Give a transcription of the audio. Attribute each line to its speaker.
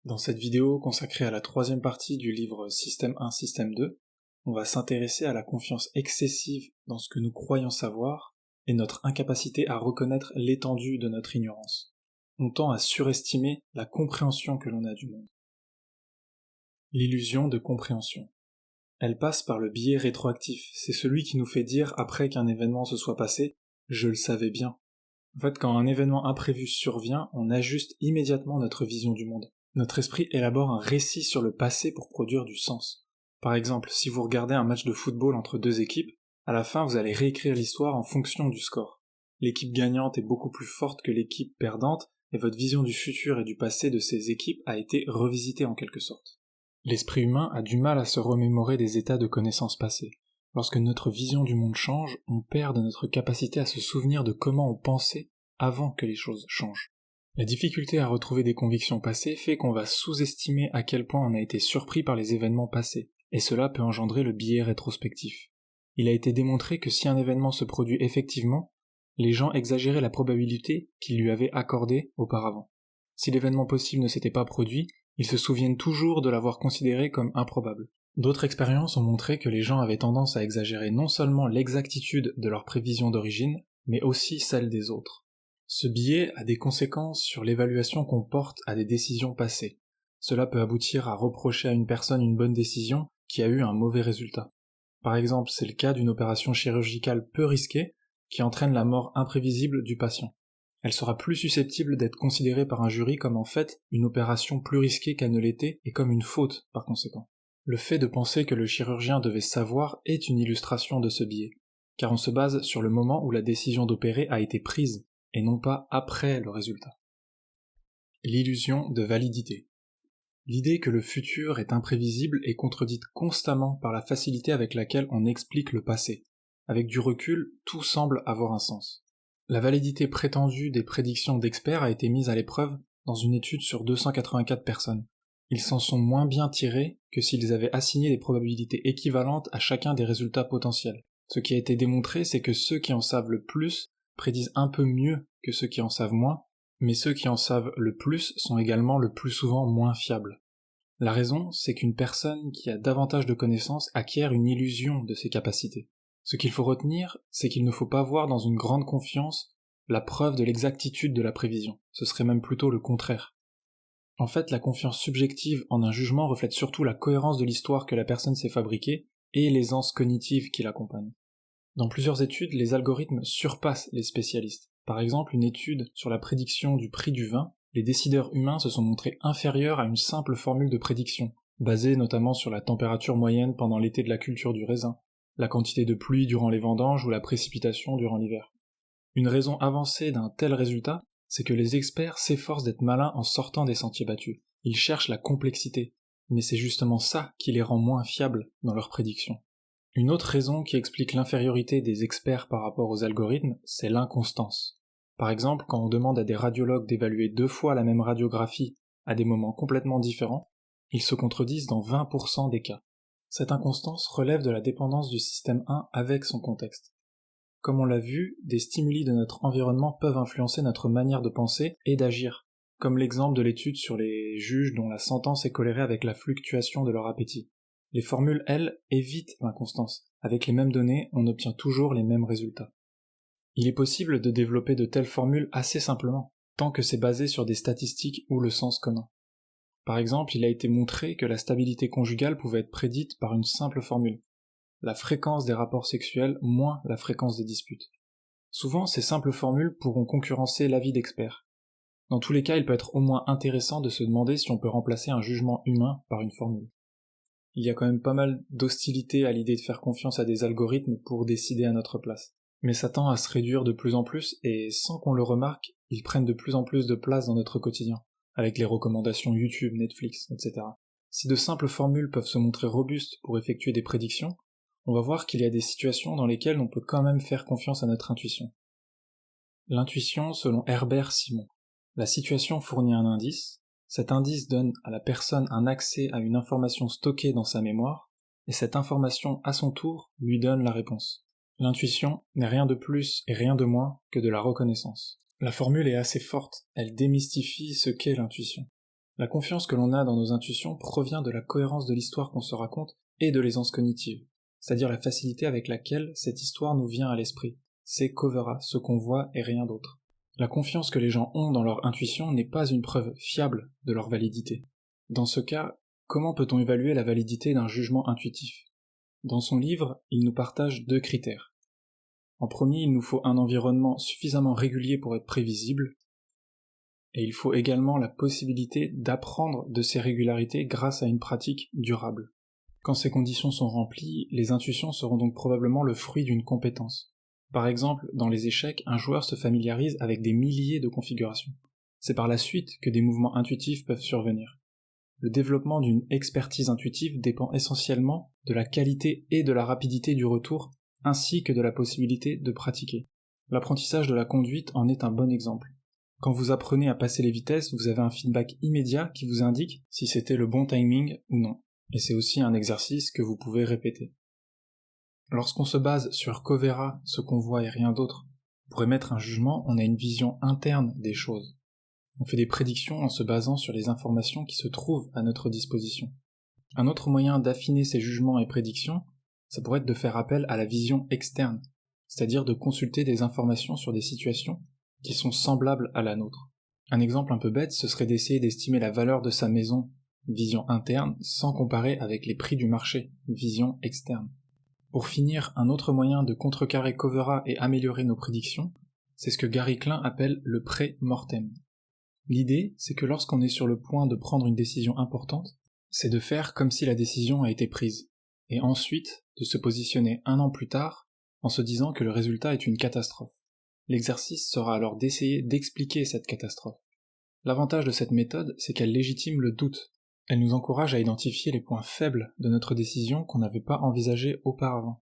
Speaker 1: Dans cette vidéo consacrée à la troisième partie du livre Système 1, Système 2, on va s'intéresser à la confiance excessive dans ce que nous croyons savoir et notre incapacité à reconnaître l'étendue de notre ignorance. On tend à surestimer la compréhension que l'on a du monde. L'illusion de compréhension. Elle passe par le biais rétroactif, c'est celui qui nous fait dire après qu'un événement se soit passé « je le savais bien ». En fait, quand un événement imprévu survient, on ajuste immédiatement notre vision du monde. Notre esprit élabore un récit sur le passé pour produire du sens. Par exemple, si vous regardez un match de football entre deux équipes, à la fin vous allez réécrire l'histoire en fonction du score. L'équipe gagnante est beaucoup plus forte que l'équipe perdante, et votre vision du futur et du passé de ces équipes a été revisitée en quelque sorte. L'esprit humain a du mal à se remémorer des états de connaissances passées. Lorsque notre vision du monde change, on perd de notre capacité à se souvenir de comment on pensait avant que les choses changent. La difficulté à retrouver des convictions passées fait qu'on va sous-estimer à quel point on a été surpris par les événements passés, et cela peut engendrer le biais rétrospectif. Il a été démontré que si un événement se produit effectivement, les gens exagéraient la probabilité qu'ils lui avaient accordée auparavant. Si l'événement possible ne s'était pas produit, ils se souviennent toujours de l'avoir considéré comme improbable. D'autres expériences ont montré que les gens avaient tendance à exagérer non seulement l'exactitude de leurs prévisions d'origine, mais aussi celle des autres. Ce biais a des conséquences sur l'évaluation qu'on porte à des décisions passées. Cela peut aboutir à reprocher à une personne une bonne décision qui a eu un mauvais résultat. Par exemple, c'est le cas d'une opération chirurgicale peu risquée qui entraîne la mort imprévisible du patient. Elle sera plus susceptible d'être considérée par un jury comme en fait une opération plus risquée qu'elle ne l'était et comme une faute par conséquent. Le fait de penser que le chirurgien devait savoir est une illustration de ce biais, car on se base sur le moment où la décision d'opérer a été prise, et non pas après le résultat. L'illusion de validité. L'idée que le futur est imprévisible est contredite constamment par la facilité avec laquelle on explique le passé. Avec du recul, tout semble avoir un sens. La validité prétendue des prédictions d'experts a été mise à l'épreuve dans une étude sur 284 personnes. Ils s'en sont moins bien tirés que s'ils avaient assigné des probabilités équivalentes à chacun des résultats potentiels. Ce qui a été démontré, c'est que ceux qui en savent le plus prédisent un peu mieux que ceux qui en savent moins, mais ceux qui en savent le plus sont également le plus souvent moins fiables. La raison, c'est qu'une personne qui a davantage de connaissances acquiert une illusion de ses capacités. Ce qu'il faut retenir, c'est qu'il ne faut pas voir dans une grande confiance la preuve de l'exactitude de la prévision. Ce serait même plutôt le contraire. En fait, la confiance subjective en un jugement reflète surtout la cohérence de l'histoire que la personne s'est fabriquée et l'aisance cognitive qui l'accompagne. Dans plusieurs études, les algorithmes surpassent les spécialistes. Par exemple, une étude sur la prédiction du prix du vin, les décideurs humains se sont montrés inférieurs à une simple formule de prédiction, basée notamment sur la température moyenne pendant l'été de la culture du raisin, la quantité de pluie durant les vendanges ou la précipitation durant l'hiver. Une raison avancée d'un tel résultat, c'est que les experts s'efforcent d'être malins en sortant des sentiers battus. Ils cherchent la complexité, mais c'est justement ça qui les rend moins fiables dans leurs prédictions. Une autre raison qui explique l'infériorité des experts par rapport aux algorithmes, c'est l'inconstance. Par exemple, quand on demande à des radiologues d'évaluer 2 fois la même radiographie à des moments complètement différents, ils se contredisent dans 20% des cas. Cette inconstance relève de la dépendance du système 1 avec son contexte. Comme on l'a vu, des stimuli de notre environnement peuvent influencer notre manière de penser et d'agir, comme l'exemple de l'étude sur les juges dont la sentence est colérée avec la fluctuation de leur appétit. Les formules, elles, évitent l'inconstance. Avec les mêmes données, on obtient toujours les mêmes résultats. Il est possible de développer de telles formules assez simplement, tant que c'est basé sur des statistiques ou le sens commun. Par exemple, il a été montré que la stabilité conjugale pouvait être prédite par une simple formule. La fréquence des rapports sexuels moins la fréquence des disputes. Souvent, ces simples formules pourront concurrencer l'avis d'experts. Dans tous les cas, il peut être au moins intéressant de se demander si on peut remplacer un jugement humain par une formule. Il y a quand même pas mal d'hostilité à l'idée de faire confiance à des algorithmes pour décider à notre place. Mais ça tend à se réduire de plus en plus, et sans qu'on le remarque, ils prennent de plus en plus de place dans notre quotidien, avec les recommandations YouTube, Netflix, etc. Si de simples formules peuvent se montrer robustes pour effectuer des prédictions, on va voir qu'il y a des situations dans lesquelles on peut quand même faire confiance à notre intuition. L'intuition selon Herbert Simon. La situation fournit un indice, cet indice donne à la personne un accès à une information stockée dans sa mémoire, et cette information, à son tour, lui donne la réponse. L'intuition n'est rien de plus et rien de moins que de la reconnaissance. La formule est assez forte, elle démystifie ce qu'est l'intuition. La confiance que l'on a dans nos intuitions provient de la cohérence de l'histoire qu'on se raconte et de l'aisance cognitive, c'est-à-dire la facilité avec laquelle cette histoire nous vient à l'esprit. C'est covera, ce qu'on voit et rien d'autre. La confiance que les gens ont dans leur intuition n'est pas une preuve fiable de leur validité. Dans ce cas, comment peut-on évaluer la validité d'un jugement intuitif ? Dans son livre, il nous partage 2 critères. En premier, il nous faut un environnement suffisamment régulier pour être prévisible, et il faut également la possibilité d'apprendre de ces régularités grâce à une pratique durable. Quand ces conditions sont remplies, les intuitions seront donc probablement le fruit d'une compétence. Par exemple, dans les échecs, un joueur se familiarise avec des milliers de configurations. C'est par la suite que des mouvements intuitifs peuvent survenir. Le développement d'une expertise intuitive dépend essentiellement de la qualité et de la rapidité du retour, ainsi que de la possibilité de pratiquer. L'apprentissage de la conduite en est un bon exemple. Quand vous apprenez à passer les vitesses, vous avez un feedback immédiat qui vous indique si c'était le bon timing ou non. Et c'est aussi un exercice que vous pouvez répéter. Lorsqu'on se base sur covera, ce qu'on voit et rien d'autre, pour émettre un jugement, on a une vision interne des choses. On fait des prédictions en se basant sur les informations qui se trouvent à notre disposition. Un autre moyen d'affiner ces jugements et prédictions, ça pourrait être de faire appel à la vision externe, c'est-à-dire de consulter des informations sur des situations qui sont semblables à la nôtre. Un exemple un peu bête, ce serait d'essayer d'estimer la valeur de sa maison, vision interne, sans comparer avec les prix du marché, vision externe. Pour finir, un autre moyen de contrecarrer covera et améliorer nos prédictions, c'est ce que Gary Klein appelle le pré-mortem. L'idée, c'est que lorsqu'on est sur le point de prendre une décision importante, c'est de faire comme si la décision a été prise, et ensuite de se positionner 1 an plus tard en se disant que le résultat est une catastrophe. L'exercice sera alors d'essayer d'expliquer cette catastrophe. L'avantage de cette méthode, c'est qu'elle légitime le doute. Elle nous encourage à identifier les points faibles de notre décision qu'on n'avait pas envisagés auparavant.